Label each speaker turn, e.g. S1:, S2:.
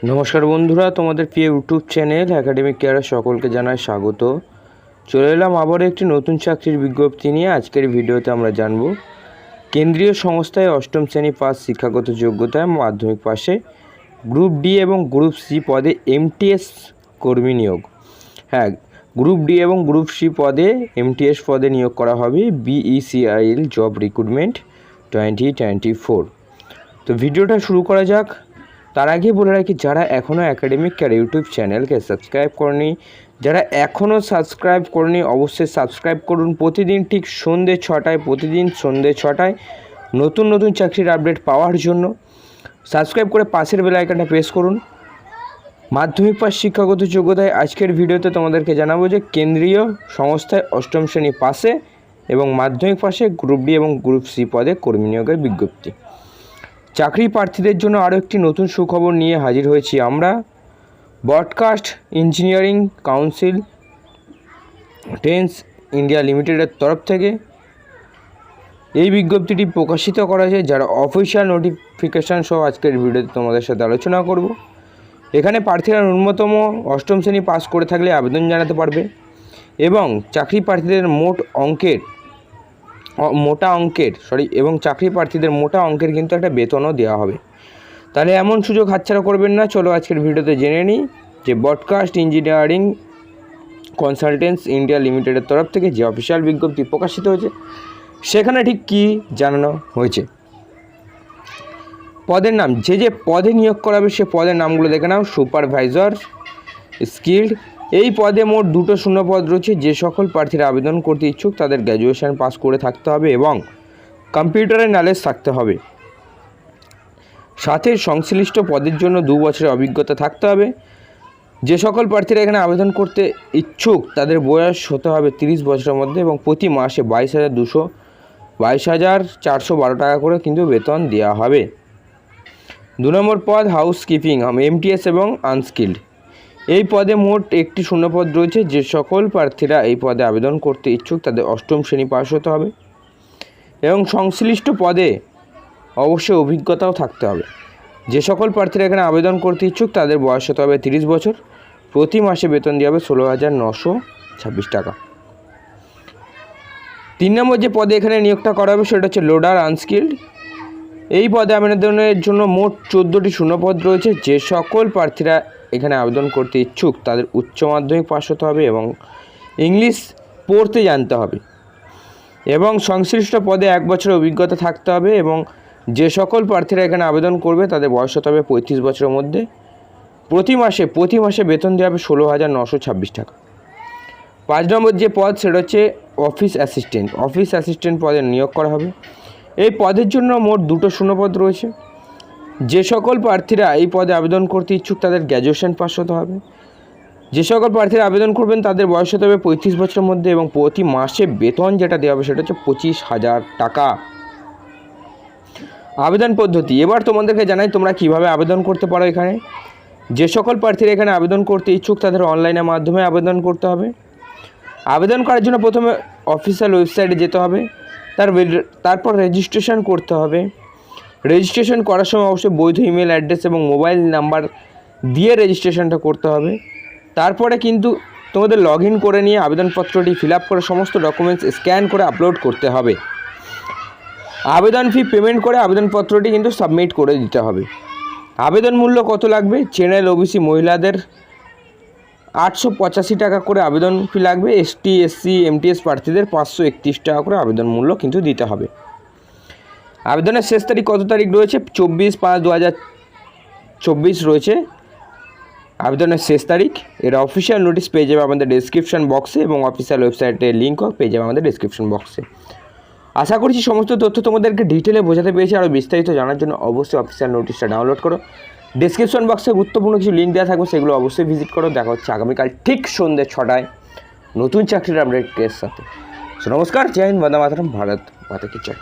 S1: নমস্কার বন্ধুরা, তোমাদের প্রিয় ইউটিউব চ্যানেল একাডেমিক কেয়ারে সকলকে জানাই স্বাগত। চলে এলাম আবার একটি নতুন চাকরির বিজ্ঞপ্তি নিয়ে। আজকের ভিডিওতে আমরা জানব কেন্দ্রীয় সংস্থায় অষ্টম শ্রেণী পাস শিক্ষাগত যোগ্যতায় মাধ্যমিক পাশে গ্রুপ ডি এবং গ্রুপ সি পদে এমটিএস কর্মী নিয়োগ। হ্যাঁ, গ্রুপ ডি এবং গ্রুপ সি পদে এমটিএস পদে নিয়োগ করা হবে বিইসিআইএল জব রিক্রুটমেন্ট 2024। তো ভিডিওটা শুরু করা যাক। তার আগে বলে রাখি, যারা এখনও একাডেমিক কেয়ার ইউটিউব চ্যানেলকে সাবস্ক্রাইব করেনি, যারা এখনও সাবস্ক্রাইব করেনি অবশ্যই সাবস্ক্রাইব করুন। প্রতিদিন ঠিক সন্ধ্যে 6টায় নতুন নতুন চাকরির আপডেট পাওয়ার জন্য সাবস্ক্রাইব করে পাশের বেল আইকনটা প্রেস করুন। মাধ্যমিক পাস শিক্ষাগত যোগ্যতায় আজকের ভিডিওতে তোমাদেরকে জানাবো যে কেন্দ্রীয় সংস্থায় অষ্টম শ্রেণী পাশে এবং মাধ্যমিক পাশে গ্রুপ ডি এবং গ্রুপ সি পদে কর্মী নিয়োগের বিজ্ঞপ্তি। চাকরি প্রার্থীদের জন্য আরও একটি নতুন সুখবর নিয়ে হাজির হয়েছি আমরা। Broadcast engineering council tense India লিমিটেডের তরফ থেকে এই বিজ্ঞপ্তিটি প্রকাশিত করা হয়েছে, যারা অফিসিয়াল নোটিফিকেশান সহ আজকের ভিডিওতে তোমাদের সাথে আলোচনা করব। এখানে প্রার্থীরা ন্যূনতম অষ্টম শ্রেণী পাস করে থাকলে আবেদন জানাতে পারবে এবং চাকরি প্রার্থীদের মোটা অঙ্কের কিন্তু একটা বেতনও দেওয়া হবে। তাহলে এমন সুযোগ হাতছাড়া করবেন না। চলো আজকের ভিডিওতে জেনে নিই যে ব্রডকাস্ট ইঞ্জিনিয়ারিং কনসালটেন্টস ইন্ডিয়া লিমিটেডের তরফ থেকে যে অফিসিয়াল বিজ্ঞপ্তি প্রকাশিত হয়েছে সেখানে ঠিক কী জানানো হয়েছে। পদের নাম, যে পদে নিয়োগ করাবে সে পদের নামগুলো দেখে নাও। সুপারভাইজার স্কিল্ড, এই পদে মোট 2টো শূন্যপদ রয়েছে। যে সকল প্রার্থীরা আবেদন করতে ইচ্ছুক তাদের গ্র্যাজুয়েশন পাস করে থাকতে হবে এবং কম্পিউটারের নলেজ থাকতে হবে। সাথে সংশ্লিষ্ট পদের জন্য 2 বছরের অভিজ্ঞতা থাকতে হবে। যে সকল প্রার্থীরা এখানে আবেদন করতে ইচ্ছুক তাদের বয়স হতে হবে 30 বছরের মধ্যে এবং প্রতি মাসে 22,412 টাকা করে কিন্তু বেতন দেওয়া হবে। 2 নম্বর পদ হাউসকিপিং এমটিএস এবং আনস্কিল্ড, এই পদে মোট 1টি শূন্যপদ রয়েছে। যে সকল প্রার্থীরা এই পদে আবেদন করতে ইচ্ছুক তাদের অষ্টম শ্রেণী পাস হতে হবে এবং সংশ্লিষ্ট পদে অবশ্যই অভিজ্ঞতাও থাকতে হবে। যে সকল প্রার্থীরা এখানে আবেদন করতে ইচ্ছুক তাদের বয়স হতে হবে 30 বছর। প্রতি মাসে বেতন দেওয়া হবে 16,926 টাকা। 3 নম্বর যে পদে এখানে নিয়োগটা করা হবে সেটা হচ্ছে লোডার আনস্কিল্ড, এই পদে আবেদনের জন্য মোট 14টি শূন্যপদ রয়েছে। যে সকল প্রার্থীরা এখানে আবেদন করতে ইচ্ছুক তাদের উচ্চ মাধ্যমিক পাস হতে হবে এবং ইংলিশ পড়তে জানতে হবে এবং সংশ্লিষ্ট পদে 1 বছরের অভিজ্ঞতা থাকতে হবে এবং যে সকল প্রার্থীরা এখানে আবেদন করবে তাদের বয়স হতে হবে 35 বছরের মধ্যে। প্রতি মাসে বেতন দেওয়া হবে 16,926 টাকা। 5 নম্বর যে পদ সেটা হচ্ছে অফিস অ্যাসিস্ট্যান্ট পদে নিয়োগ করা হবে। এই পদের জন্য মোট 2টো শূন্যপদ রয়েছে। যে সকল প্রার্থীরা এই পদে আবেদন করতে ইচ্ছুক তাদের গ্র্যাজুয়েশন পাস হতে হবে। যে সকল প্রার্থীরা আবেদন করবেন তাদের বয়স হতে হবে 35 বছরের মধ্যে এবং প্রতি মাসে বেতন যেটা দেওয়া হবে সেটা হচ্ছে 25,000 টাকা। আবেদন পদ্ধতি এবার তোমাদেরকে জানাই তোমরা কিভাবে আবেদন করতে পারো। এখানে যে সকল প্রার্থীরা এখানে আবেদন করতে ইচ্ছুক তাদের অনলাইনের মাধ্যমে আবেদন করতে হবে। আবেদন করার জন্য প্রথমে অফিসিয়াল ওয়েবসাইটে যেতে হবে, তারপর রেজিস্ট্রেশন করতে হবে। রেজিস্ট্রেশন করার সময় অবশ্যই বৈধ ইমেল অ্যাড্রেস এবং মোবাইল নাম্বার দিয়ে রেজিস্ট্রেশনটা করতে হবে। তারপরে কিন্তু তোমাদের লগ ইন করে নিয়ে আবেদনপত্রটি ফিল আপ করে সমস্ত ডকুমেন্টস স্ক্যান করে আপলোড করতে হবে। আবেদন ফি পেমেন্ট করে আবেদনপত্রটি কিন্তু সাবমিট করে দিতে হবে। আবেদন মূল্য কত লাগবে? জেনারেল ওবিসি মহিলাদের 885 টাকা করে আবেদন ফি লাগবে। এসটি এসসি এমটিএস প্রার্থীদের 531 টাকা করে আবেদন মূল্য কিন্তু দিতে হবে। আবেদনের শেষ তারিখ কত তারিখ রয়েছে? 24/5/2024 রয়েছে আবেদনের শেষ তারিখ। এর অফিসিয়াল নোটিশ পেয়ে যাবে আমাদের ডেসক্রিপশন বক্সে এবং অফিসিয়াল ওয়েবসাইটের লিঙ্কও পেয়ে যাবে আমাদের ডেসক্রিপশন বক্সে। আশা করছি সমস্ত তথ্য তোমাদেরকে ডিটেলে বোঝাতে পেরেছি। আরও বিস্তারিত জানার জন্য অবশ্যই অফিসিয়াল নোটিশটা ডাউনলোড করো। ডেসক্রিপশন বক্সে গুরুত্বপূর্ণ কিছু লিঙ্ক দেওয়া থাকবে, সেগুলো অবশ্যই ভিজিট করো। দেখা হচ্ছে আগামীকাল ঠিক সন্ধ্যে 6টায় নতুন চাকরির আপডেটের সাথে। নমস্কার, জয় হিন্দ, বন্দে মাতরম, ভারত মাতা কি জয়।